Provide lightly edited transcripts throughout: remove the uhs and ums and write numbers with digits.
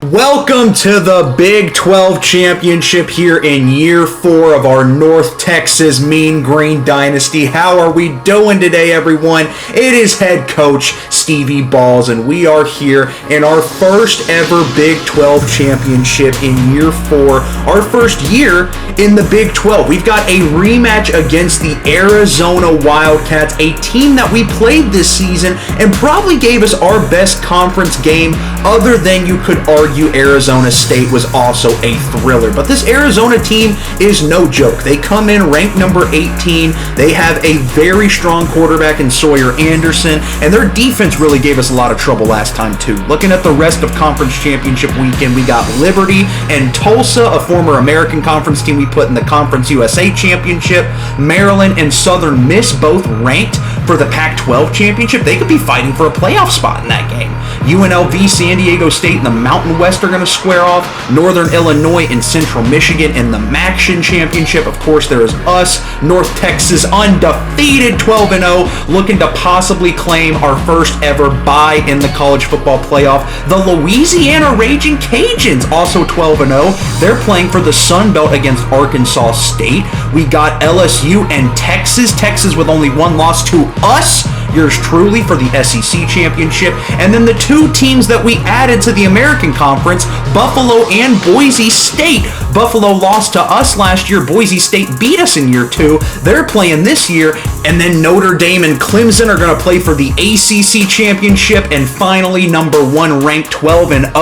Welcome to the Big 12 Championship here in year 4 of our North Texas Mean Green Dynasty. How are we doing today, everyone? It is head coach Stevie Balls, and we are here in our first ever Big 12 Championship in year 4, our first year in the Big 12. We've got a rematch against the Arizona Wildcats, a team that we played this season and probably gave us our best conference game, other than you could argue Arizona State was also a thriller. But this Arizona team is no joke. They come in ranked number 18. They have a very strong quarterback in Sawyer Anderson, and their defense really gave us a lot of trouble last time too. Looking at the rest of Conference Championship weekend, we got Liberty and Tulsa, a former American Conference team we put in the Conference USA Championship. Maryland and Southern Miss both ranked for the Pac-12 Championship. They could be fighting for a playoff spot in that game. UNLV, San Diego State, and the Mountain West are going to square off. Northern Illinois and Central Michigan in the MACtion Championship. Of course, there is us, North Texas, undefeated 12-0, looking to possibly claim our first ever bye in the college football playoff. The Louisiana Raging Cajuns, also 12-0. They're playing for the Sun Belt against Arkansas State. We got LSU and Texas. Texas with only one loss to us, yours truly, for the SEC Championship. And then the two teams that we added to the American Conference, Buffalo and Boise State. Buffalo lost to us last year. Boise State beat us in year 2. They're playing this year. And then Notre Dame and Clemson are going to play for the ACC Championship. And finally, number 1 ranked 12-0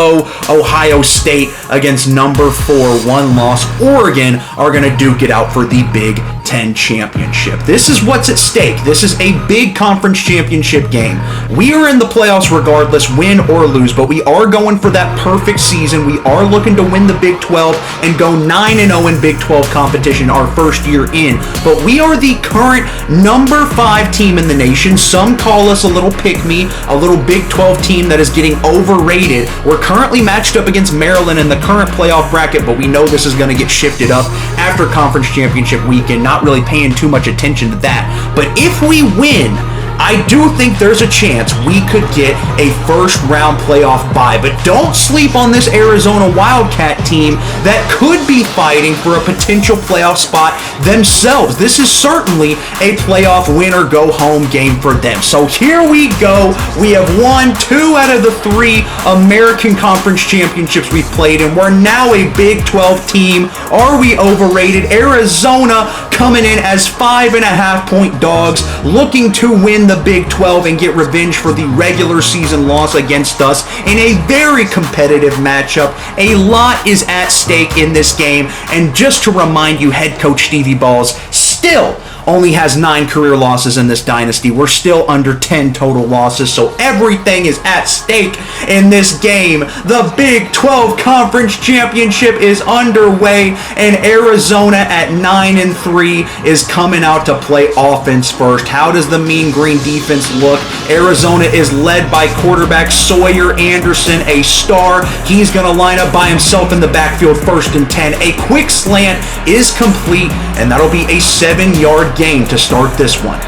Ohio State against number 4 one-loss Oregon are going to duke it out for the Big 10 Championship. This is what's at stake. This is a big conference championship game. We are in the playoffs regardless, win or lose, but we are going for that perfect season. We are looking to win the Big 12 and go 9-0 in Big 12 competition our first year in. But we are the current number 5 team in the nation. Some call us a little pick-me, a little Big 12 team that is getting overrated. We're currently matched up against Maryland in the current playoff bracket, but we know this is going to get shifted up after conference championship weekend. Not really paying too much attention to that. But if we win, I do think there's a chance we could get a first-round playoff bye. But don't sleep on this Arizona Wildcat team that could be fighting for a potential playoff spot themselves. This is certainly a playoff win-or-go-home game for them. So here we go. We have won 2 out of the 3 American Conference Championships we've played, and we're now a Big 12 team. Are we overrated? Arizona coming in as 5.5-point dogs, looking to win the Big 12 and get revenge for the regular season loss against us in a very competitive matchup. A lot is at stake in this game, and just to remind you, head coach Stevie Balls still only has 9 career losses in this dynasty. We're still under 10 total losses, so everything is at stake in this game. The Big 12 Conference Championship is underway, and Arizona at 9-3 is coming out to play offense first. How does the Mean Green defense look? Arizona is led by quarterback Sawyer Anderson, a star. He's going to line up by himself in the backfield, 1st and 10. A quick slant is complete, and that'll be a 7-yard game to start this one.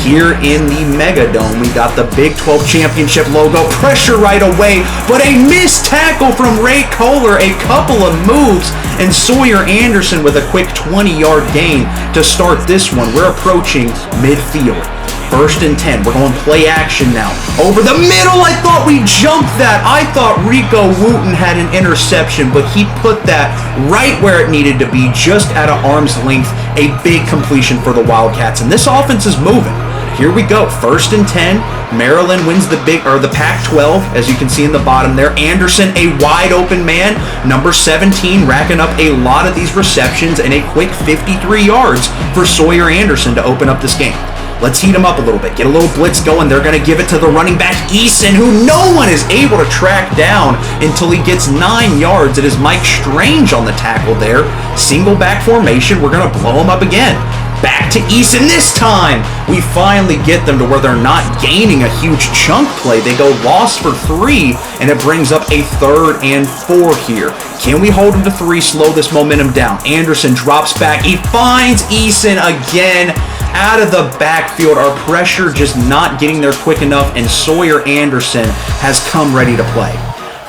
Here in the Megadome, we got the Big 12 Championship logo. Pressure right away, but a missed tackle from Ray Kohler. A couple of moves, and Sawyer Anderson with a quick 20-yard gain to start this one. We're approaching midfield. 1st and 10. We're going play action now. Over the middle. I thought we jumped that. I thought Rico Wooten had an interception, but he put that right where it needed to be, just at an arm's length. A big completion for the Wildcats, and this offense is moving. Here we go. 1st and 10. Maryland wins the Pac-12, as you can see in the bottom there. Anderson, a wide open man. Number 17 racking up a lot of these receptions, and a quick 53 yards for Sawyer Anderson to open up this game. Let's heat them up a little bit. Get a little blitz going. They're going to give it to the running back, Eason, who no one is able to track down until he gets 9 yards. It is Mike Strange on the tackle there. Single back formation. We're going to blow him up again. Back to Eason this time. We finally get them to where they're not gaining a huge chunk play. They go loss for 3, and it brings up a 3rd and 4 here. Can we hold him to 3, slow this momentum down? Anderson drops back. He finds Eason again. Out of the backfield, our pressure just not getting there quick enough, and Sawyer Anderson has come ready to play.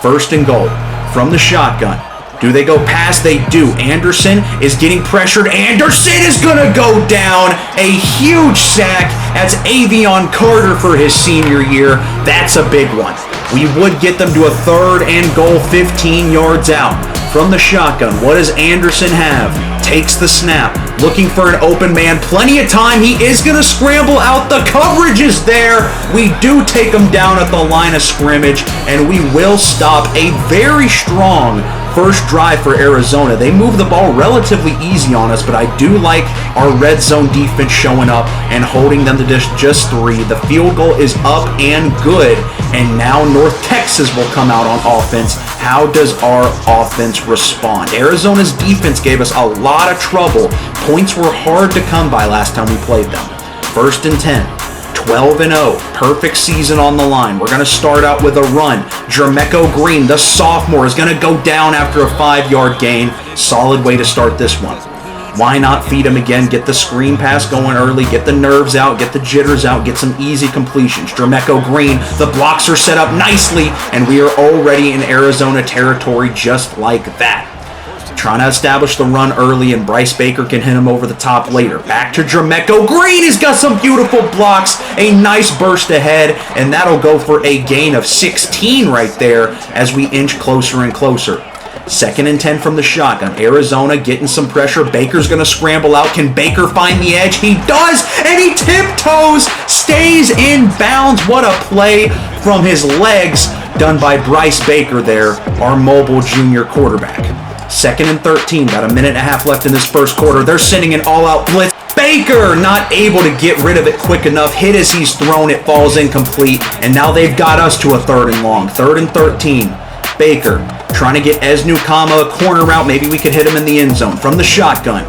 1st and goal. from the shotgun. Do they go past? They do. Anderson is getting pressured. Anderson is going to go down. A huge sack. That's Avion Carter for his senior year. That's a big one. We would get them to a 3rd and goal, 15 yards out. From the shotgun, what does Anderson have? Takes the snap, looking for an open man. Plenty of time. He is going to scramble out. The coverage is there. We do take him down at the line of scrimmage, and we will stop a very strong first drive for Arizona. They move the ball relatively easy on us, but I do like our red zone defense showing up and holding them to just 3. The field goal is up and good, and now North Texas will come out on offense. How does our offense respond? Arizona's defense gave us a lot of trouble. Points were hard to come by last time we played them. 1st and 10. 12-0, perfect season on the line. We're going to start out with a run. Jermeco Green, the sophomore, is going to go down after a 5-yard gain. Solid way to start this one. Why not feed him again? Get the screen pass going early, get the nerves out, get the jitters out, get some easy completions. Jermeco Green, the blocks are set up nicely, and we are already in Arizona territory just like that. Trying to establish the run early, and Bryce Baker can hit him over the top later. Back to Jermeco Green. He's got some beautiful blocks. A nice burst ahead, and that'll go for a gain of 16 right there as we inch closer and closer. 2nd and 10 from the shotgun. Arizona getting some pressure. Baker's going to scramble out. Can Baker find the edge? He does, and he tiptoes, stays in bounds. What a play from his legs done by Bryce Baker there, our mobile junior quarterback. 2nd and 13, got a minute and a half left in this first quarter. They're sending an all-out blitz. Baker not able to get rid of it quick enough. Hit as he's thrown, it falls incomplete. And now they've got us to a 3rd and long. 3rd and 13. Baker trying to get Esnukama a corner route. Maybe we could hit him in the end zone. From the shotgun,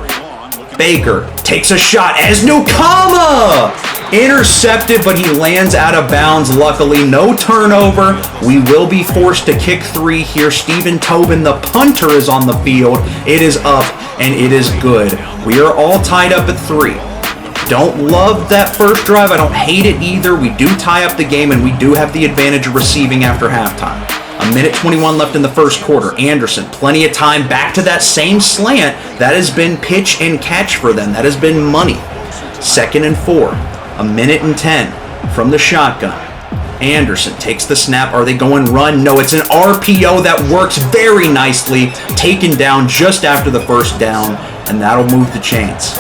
Baker takes a shot. Esnukama! Intercepted, but he lands out of bounds. Luckily, no turnover. We will be forced to kick 3 here. Stephen Tobin, the punter, is on the field. It is up, and it is good. We are all tied up at 3. Don't love that first drive. I don't hate it either. We do tie up the game, and we do have the advantage of receiving after halftime. A minute 21 left in the first quarter. Anderson, plenty of time. Back to that same slant. That has been pitch and catch for them. That has been money. 2nd and 4. A minute and 10 from the shotgun. Anderson takes the snap. Are they going run? No, it's an RPO that works very nicely. Taken down just after the first down, and that'll move the chains.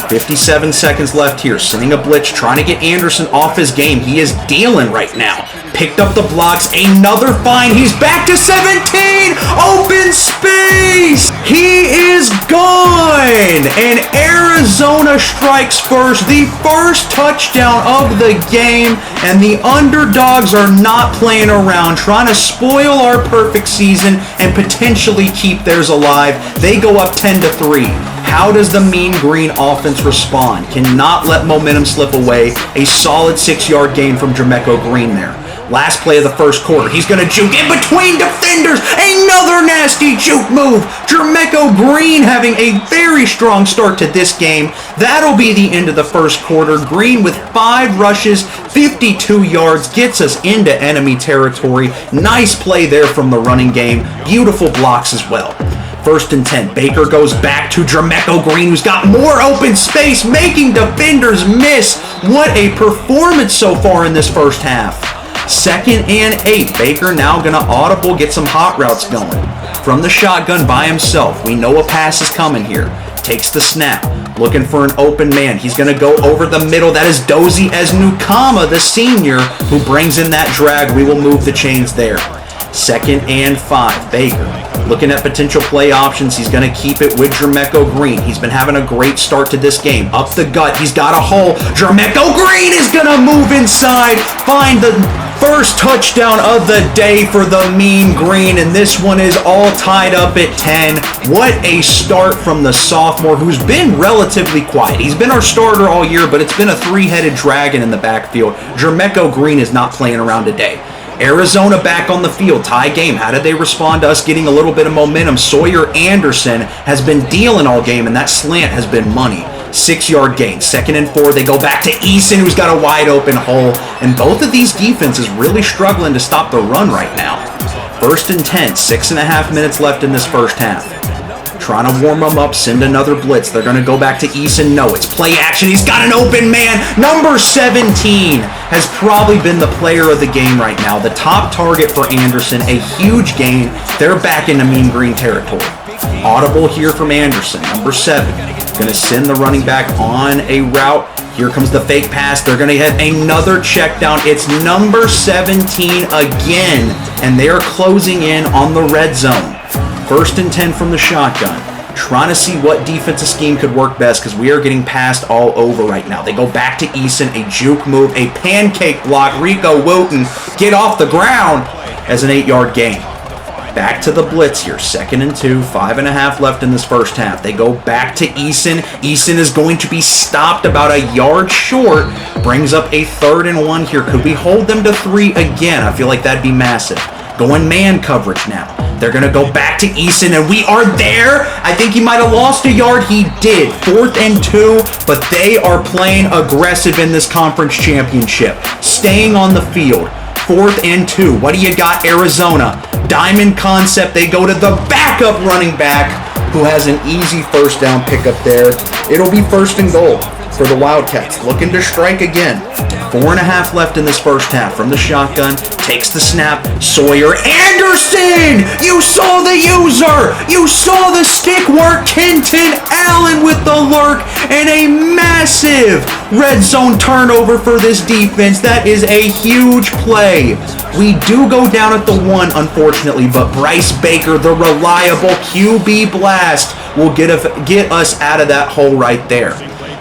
57 seconds left here. Sending a blitz, trying to get Anderson off his game. He is dealing right now. Picked up the blocks. Another find. He's back to 17. Open space. He is gone. And Arizona strikes first. The first touchdown of the game. And the underdogs are not playing around, trying to spoil our perfect season and potentially keep theirs alive. They go up 10-3. How does the Mean Green offense respond? Cannot let momentum slip away. A solid 6-yard gain from Jermeco Green there. Last play of the first quarter. He's going to juke in between defenders. Another nasty juke move. Jermeco Green having a very strong start to this game. That'll be the end of the first quarter. Green with 5 rushes, 52 yards, gets us into enemy territory. Nice play there from the running game. Beautiful blocks as well. 1st and 10. Baker goes back to Jermeco Green, who's got more open space, making defenders miss. What a performance so far in this first half. 2nd and 8. Baker now going to audible, get some hot routes going. From the shotgun by himself. We know a pass is coming here. Takes the snap. Looking for an open man. He's going to go over the middle. That is Dozie Esnukama, the senior, who brings in that drag. We will move the chains there. 2nd and 5. Baker looking at potential play options. He's going to keep it with Jermeco Green. He's been having a great start to this game. Up the gut. He's got a hole. Jermeco Green is going to move inside. Find the first touchdown of the day for the Mean Green, and this one is all tied up at 10. What a start from the sophomore, who's been relatively quiet. He's been our starter all year, but it's been a 3-headed dragon in the backfield. Jermeco Green is not playing around today. Arizona back on the field, tie game. How did they respond to us getting a little bit of momentum? Sawyer Anderson has been dealing all game, and that slant has been money. 6-yard gain. 2nd and 4. They go back to Eason, who's got a wide open hole. And both of these defenses really struggling to stop the run right now. First and 10, 6.5 minutes left in this first half. Trying to warm them up, send another blitz. They're going to go back to Eason. No, it's play action. He's got an open man. Number 17 has probably been the player of the game right now. The top target for Anderson, a huge gain. They're back into mean green territory. Audible here from Anderson, number 7. Going to send the running back on a route. Here comes the fake pass. They're going to have another check down. It's number 17 again, and they're closing in on the red zone. First and 10 from the shotgun. Trying to see what defensive scheme could work best because we are getting passed all over right now. They go back to Eason, a juke move, a pancake block. Rico Wooten get off the ground as an 8-yard gain. Back to the blitz here. 2nd and 2, 5.5 left in this first half. They go back to Eason. Eason is going to be stopped about a yard short. Brings up a 3rd and 1 here. Could we hold them to 3 again? I feel like that'd be massive. Going man coverage now. They're going to go back to Eason, and we are there. I think he might have lost a yard. He did. 4th and 2, but they are playing aggressive in this conference championship. Staying on the field. 4th and 2. What do you got, Arizona? Diamond concept. They go to the backup running back who has an easy first down pickup there. It'll be 1st and goal for the Wildcats. Looking to strike again. 4.5 left in this first half from the shotgun. Takes the snap. Sawyer Anderson! You saw the user! You saw the stick work. Kenton Allen with the lurk and a massive red zone turnover for this defense. That is a huge play. We do go down at the 1, unfortunately, but Bryce Baker, the reliable QB blast, will get us out of that hole right there.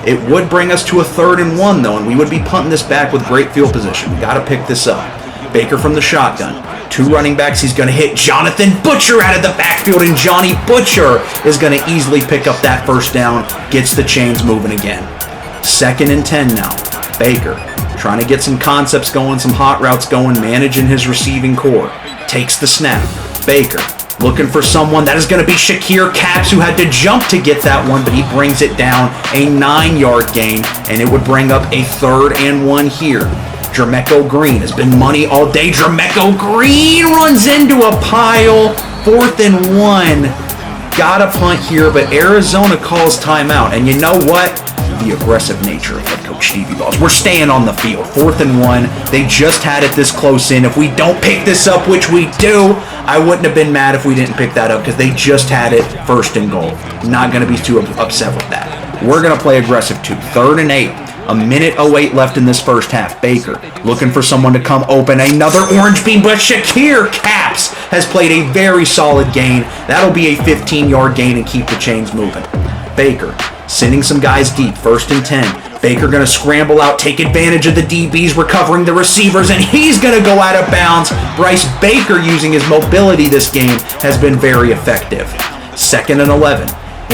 It would bring us to a 3rd and 1, though, and we would be punting this back with great field position. We got to pick this up. Baker from the shotgun. 2 running backs. He's going to hit Jonathan Butcher out of the backfield, and Johnny Butcher is going to easily pick up that first down. Gets the chains moving again. 2nd and 10 now. Baker trying to get some concepts going, some hot routes going, managing his receiving core. Takes the snap. Baker looking for someone. That is going to be Shakir Capps, who had to jump to get that one, but he brings it down. A 9-yard gain, and it would bring up a 3rd and 1 here. Jermecco Green has been money all day. Jermecco Green runs into a pile. 4th and 1. Got a punt here, but Arizona calls timeout. And you know what? The aggressive nature of head coach Stevie Balls. We're staying on the field. 4th and 1. They just had it this close in. If we don't pick this up, which we do, I wouldn't have been mad if we didn't pick that up because they just had it 1st and goal. Not going to be too upset with that. We're going to play aggressive too. 3rd and 8. 1:08 left in this first half. Baker looking for someone to come open. Another orange beam, but Shakir Capps has played a very solid gain. That'll be a 15-yard gain and keep the chains moving. Baker sending some guys deep. 1st and 10. Baker going to scramble out, take advantage of the DBs recovering the receivers, and he's going to go out of bounds. Bryce Baker, using his mobility this game, has been very effective. 2nd and 11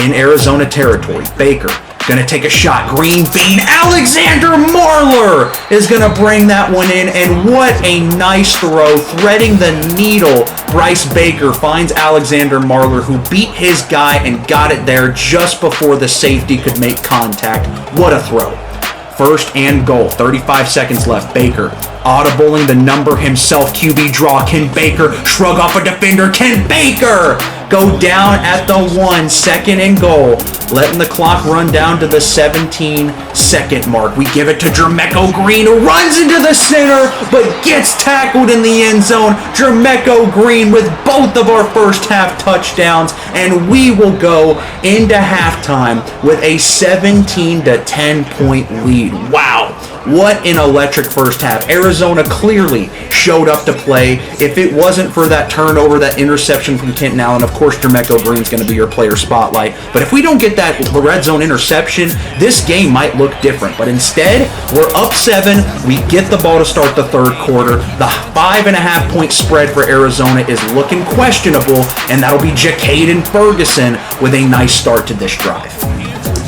in Arizona territory. Baker going to take a shot. Green bean. Alexander Marler is going to bring that one in, and what a nice throw. Threading the needle. Bryce Baker finds Alexander Marler, who beat his guy and got it there just before the safety could make contact. What a throw. 1st and goal. 35 seconds left. Baker audibling the number himself. QB draw. Can Baker shrug off a defender? Can Baker go down at the 1? 2nd and goal. Letting the clock run down to the 17-second mark. We give it to Jermecco Green, who runs into the center, but gets tackled in the end zone. Jermecco Green with both of our first half touchdowns, and we will go into halftime with a 17-10 point lead. Wow. What an electric first half. Arizona clearly showed up to play. If it wasn't for that turnover, that interception from Kenton Allen, of course Jermecco Green's going to be your player spotlight. But if we don't get that red zone interception, this game might look different. But instead, we're up 7. We get the ball to start the 3rd quarter. The 5.5 point spread for Arizona is looking questionable, and that'll be Jacaden Ferguson with a nice start to this drive.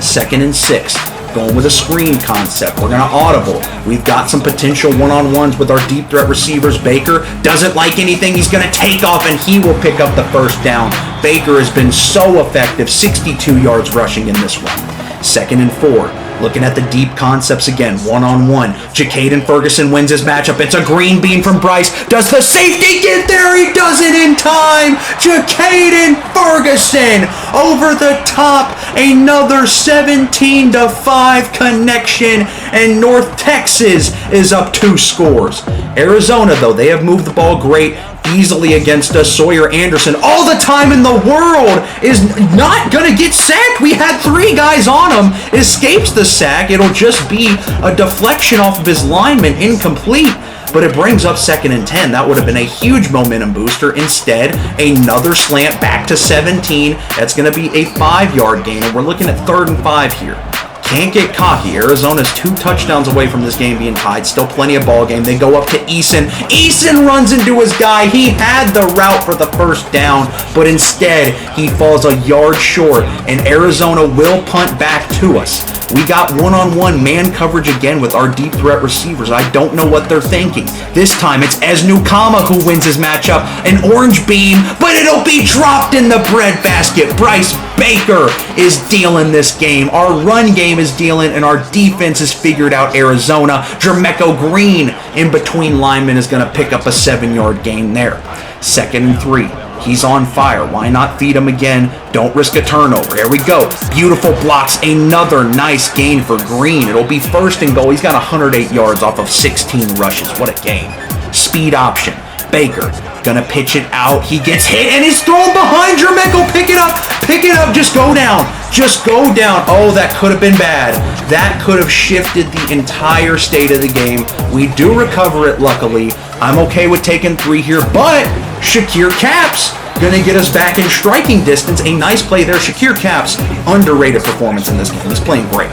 2nd and 6. Going with a screen concept. We're going to audible. We've got some potential one-on-ones with our deep threat receivers. Baker doesn't like anything. He's going to take off, and he will pick up the first down. Baker has been so effective. 62 yards rushing in this one. 2nd and 4. Looking at the deep concepts again, one-on-one. Jacaden Ferguson wins his matchup. It's a green bean from Bryce. Does the safety get there? He does it in time. Jacaden Ferguson over the top. Another 17-5 connection, and North Texas is up 2 scores. Arizona, though, they have moved the ball great. Easily against us. Sawyer Anderson, all the time in the world, is not going to get sacked. We had 3 guys on him. Escapes the sack. It'll just be a deflection off of his lineman, incomplete. But it brings up 2nd and 10. That would have been a huge momentum booster. Instead, another slant back to 17. That's going to be a 5-yard gain, and we're looking at 3rd and 5 here. Can't get cocky. Arizona's 2 touchdowns away from this game being tied. Still plenty of ball game. They go up to Eason. Eason runs into his guy. He had the route for the first down, but instead he falls a yard short, and Arizona will punt back to us. We got one-on-one man coverage again with our deep threat receivers. I don't know what they're thinking. This time it's Eznukama who wins his matchup. An orange beam, but it'll be dropped in the breadbasket. Bryce Baker is dealing this game. Our run game is dealing, and our defense has figured out Arizona. Jermecco Green in between linemen is going to pick up a 7-yard gain there. 2nd and 3. He's on fire. Why not feed him again? Don't risk a turnover. Here we go. Beautiful blocks. Another nice gain for Green. It'll be 1st and goal. He's got 108 yards off of 16 rushes. What a game. Speed option. Baker gonna pitch it out. He gets hit and he's thrown behind Jermecco. Pick it up. Pick it up. Just go down. Just go down. Oh, that could have been bad. That could have shifted the entire state of the game. We do recover it, luckily. I'm okay with taking 3 here, but Shakir Caps gonna get us back in striking distance. A nice play there. Shakir Caps, underrated performance in this game. He's playing great.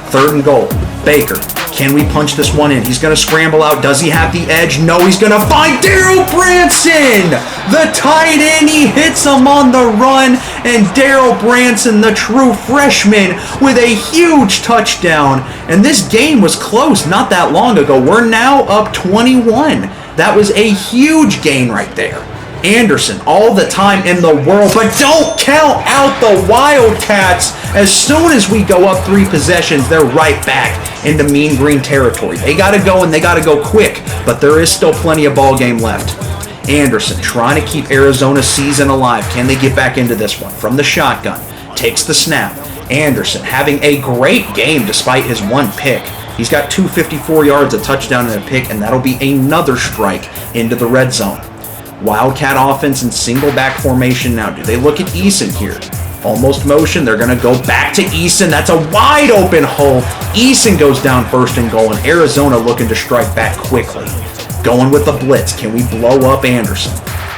3rd and goal. Baker. Can we punch this one in? He's going to scramble out. Does he have the edge? No, he's going to find Daryl Branson. The tight end, he hits him on the run. And Daryl Branson, the true freshman, with a huge touchdown. And this game was close not that long ago. We're now up 21. That was a huge gain right there. Anderson all the time in the world, but don't count out the Wildcats. As soon as we go up 3 possessions, they're right back into mean green territory. They got to go, and they got to go quick, but there is still plenty of ball game left. Anderson trying to keep Arizona's season alive. Can they get back into this one? From the shotgun, takes the snap. Anderson having a great game despite his 1 pick. He's got 254 yards, a touchdown, and a pick, and that'll be another strike into the red zone. Wildcat offense in single back formation now. Do they look at Eason here? Almost motion. They're going to go back to Eason. That's a wide open hole. Eason goes down 1st and goal, and Arizona looking to strike back quickly. Going with the blitz. Can we blow up Anderson?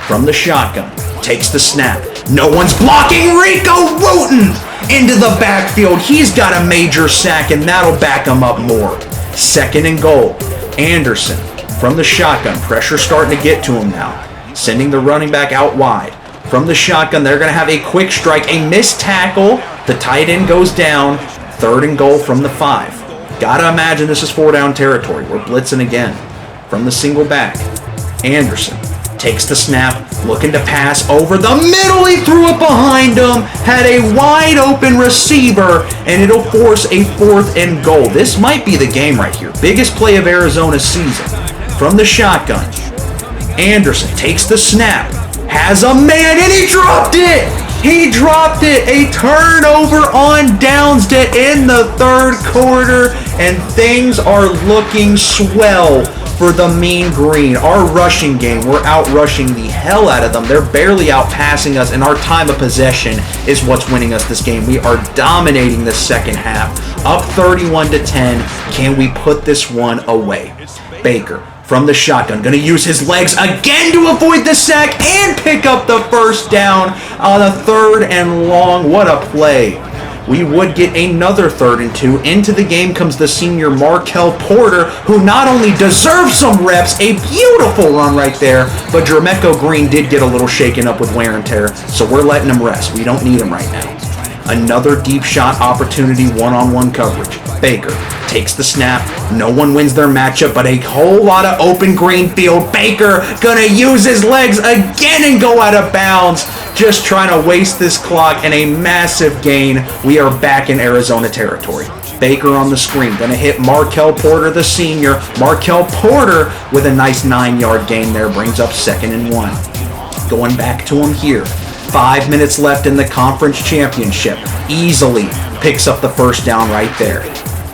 From the shotgun. Takes the snap. No one's blocking. Rico Wooten into the backfield. He's got a major sack, and that'll back him up more. 2nd and goal. Anderson from the shotgun. Pressure starting to get to him now. Sending the running back out wide. From the shotgun, they're going to have a quick strike. A missed tackle. The tight end goes down. 3rd and goal from the 5. Gotta imagine this is 4-down territory. We're blitzing again. From the single back. Anderson takes the snap. Looking to pass over the middle. He threw it behind him. Had a wide open receiver. And it'll force a 4th and goal. This might be the game right here. Biggest play of Arizona's season. From the shotgun. Anderson takes the snap, has a man, and he dropped it! He dropped it! A turnover on downs to end the 3rd quarter, and things are looking swell for the Mean Green. Our rushing game, we're out-rushing the hell out of them. They're barely out-passing us, and our time of possession is what's winning us this game. We are dominating the 2nd half. Up 31-10. Can we put this one away? Baker. From the shotgun, going to use his legs again to avoid the sack and pick up the 1st down on a 3rd and long. What a play. We would get another 3rd and 2. Into the game comes the senior Markel Porter, who not only deserves some reps, a beautiful run right there, but Jermecco Green did get a little shaken up with wear and tear, so we're letting him rest. We don't need him right now. Another deep shot opportunity, one-on-one coverage. Baker takes the snap. No one wins their matchup, but a whole lot of open green field. Baker gonna use his legs again and go out of bounds. Just trying to waste this clock, and a massive gain. We are back in Arizona territory. Baker on the screen. Going to hit Markel Porter, the senior. Markel Porter with a nice 9-yard gain there. Brings up 2nd and 1. Going back to him here. 5 minutes left in the conference championship. Easily picks up the first down right there.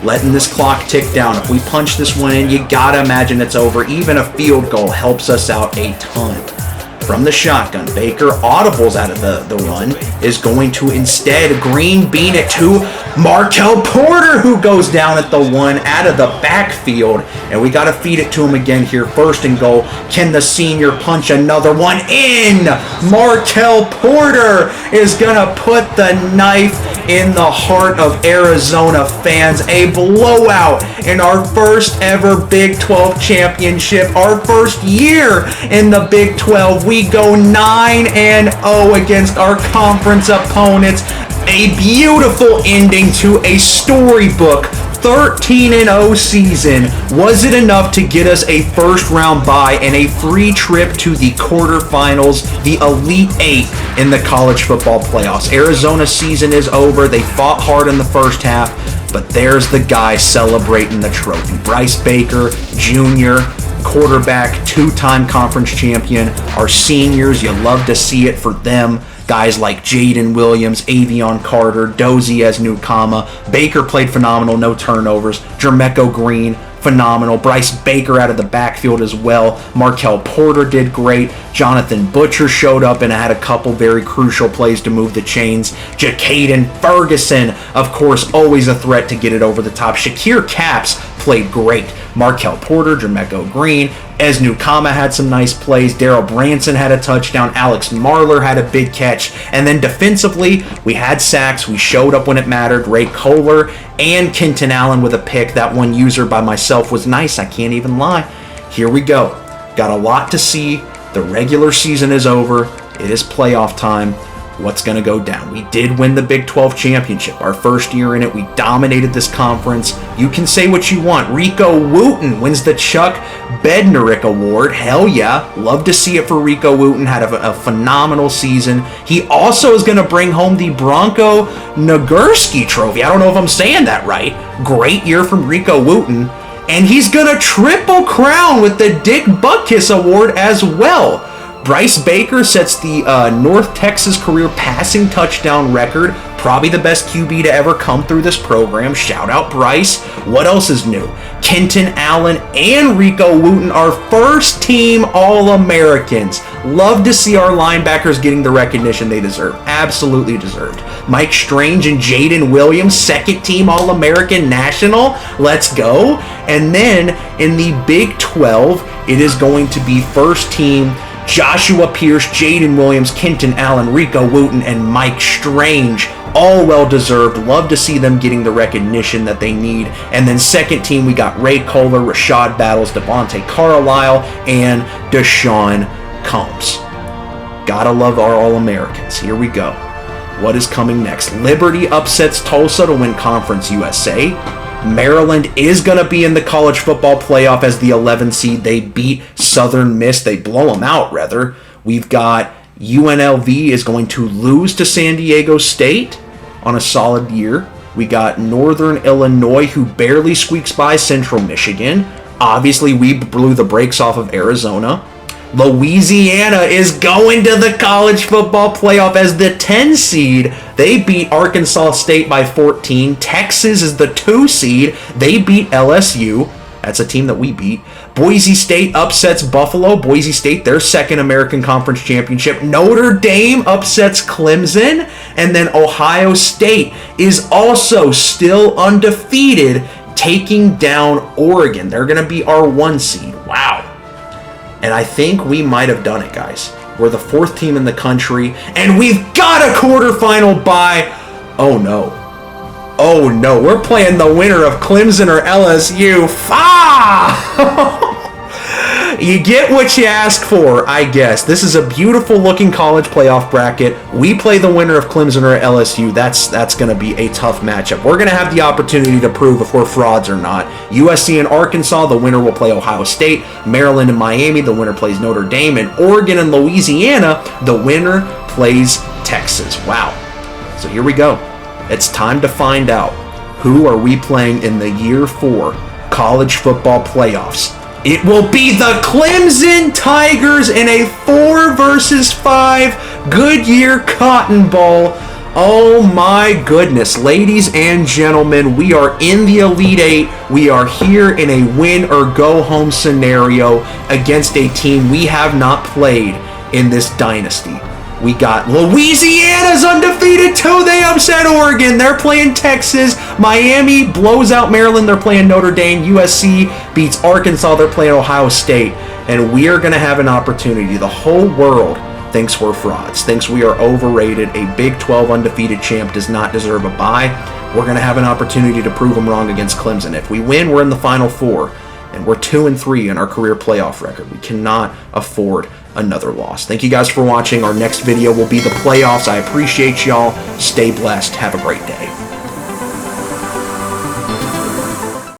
Letting this clock tick down. If we punch this one in, you gotta imagine it's over. Even a field goal helps us out a ton. From the shotgun, Baker audibles out of the run, is going to instead green bean it to Markel Porter, who goes down at the 1 out of the backfield. And we got to feed it to him again here. 1st and goal. Can the senior punch another one in? Markel Porter is going to put the knife in the heart of Arizona fans. A blowout in our first ever Big 12 championship. Our first year in the Big 12. We go 9-0 against our conference opponents. A beautiful ending to a storybook 13-0 season. Was it enough to get us a first-round bye and a free trip to the quarterfinals, the Elite Eight in the college football playoffs? Arizona's season is over. They fought hard in the first half, but there's the guy celebrating the trophy. Bryce Baker, Jr., quarterback, 2-time conference champion. Our seniors, you love to see it for them. Guys like Jaden Williams, Avion Carter, Dozie as Newcama. Baker played phenomenal, no turnovers. Jermecco Green, phenomenal. Bryce Baker out of the backfield as well. Markel Porter did great. Jonathan Butcher showed up and had a couple very crucial plays to move the chains. Jacaden Ferguson, of course, always a threat to get it over the top. Shakir Capps played great. Markel Porter, Jermecco Green, Newcama had some nice plays. Daryl Branson had a touchdown. Alex Marler had a big catch. And then defensively, we had sacks. We showed up when it mattered. Ray Kohler and Kenton Allen with a pick. That one user by myself was nice. I can't even lie. Here we go. Got a lot to see. The regular season is over. It is playoff time. What's going to go down? We did win the Big 12 championship. Our first year in it, we dominated this conference. You can say what you want. Rico Wooten wins the Chuck Bednarik Award. Hell yeah. Love to see it for Rico Wooten. Had a phenomenal season. He also is going to bring home the Bronco Nagurski Trophy. I don't know if I'm saying that right. Great year from Rico Wooten. And he's going to triple crown with the Dick Butkus Award as well. Bryce Baker sets the North Texas career passing touchdown record. Probably the best QB to ever come through this program. Shout out Bryce. What else is new? Kenton Allen and Rico Wooten are first team All-Americans. Love to see our linebackers getting the recognition they deserve. Absolutely deserved. Mike Strange and Jaden Williams, second team All-American National. Let's go. And then in the Big 12, it is going to be first team Joshua Pierce, Jaden Williams, Kenton Allen, Rico Wooten, and Mike Strange. All well-deserved. Love to see them getting the recognition that they need. And then second team, we got Ray Kohler, Rashad Battles, Devontae Carlisle, and Deshaun Combs. Gotta love our All-Americans. Here we go. What is coming next? Liberty upsets Tulsa to win Conference USA. Maryland is going to be in the college football playoff as the 11 seed. They beat Southern Miss. They blow them out, rather. We've got UNLV is going to lose to San Diego State on a solid year. We got Northern Illinois, who barely squeaks by Central Michigan. Obviously, we blew the brakes off of Arizona. Louisiana is going to the college football playoff as the 10 seed. They beat Arkansas State by 14. Texas is the 2 seed. They beat LSU. That's a team that we beat. Boise State upsets Buffalo. Boise State, their second American Conference Championship. Notre Dame upsets Clemson. And then Ohio State is also still undefeated, taking down Oregon. They're going to be our 1 seed. Wow. And I think we might have done it, guys. We're the 4th team in the country, and we've got a quarterfinal bye. Oh, no. Oh, no. We're playing the winner of Clemson or LSU. You get what you ask for, I guess. This is a beautiful-looking college playoff bracket. We play the winner of Clemson or LSU. That's going to be a tough matchup. We're going to have the opportunity to prove if we're frauds or not. USC and Arkansas, the winner will play Ohio State. Maryland and Miami, the winner plays Notre Dame. And Oregon and Louisiana, the winner plays Texas. Wow. So here we go. It's time to find out Who are we playing in the Year 4 college football playoffs? It will be the Clemson Tigers in a 4 versus 5 Goodyear Cotton Bowl. Oh my goodness, ladies and gentlemen, we are in the Elite Eight. We are here in a win or go home scenario against a team we have not played in this dynasty. We got Louisiana's undefeated too. They upset Oregon. They're playing Texas. Miami blows out Maryland. They're playing Notre Dame. USC beats Arkansas. They're playing Ohio State. And we are going to have an opportunity. The whole world thinks we're frauds, thinks we are overrated. A Big 12 undefeated champ does not deserve a bye. We're going to have an opportunity to prove them wrong against Clemson. If we win, we're in the Final Four. And we're 2-3 in our career playoff record. We cannot afford another loss. Thank you guys for watching. Our next video will be the playoffs. I appreciate y'all. Stay blessed. Have a great day.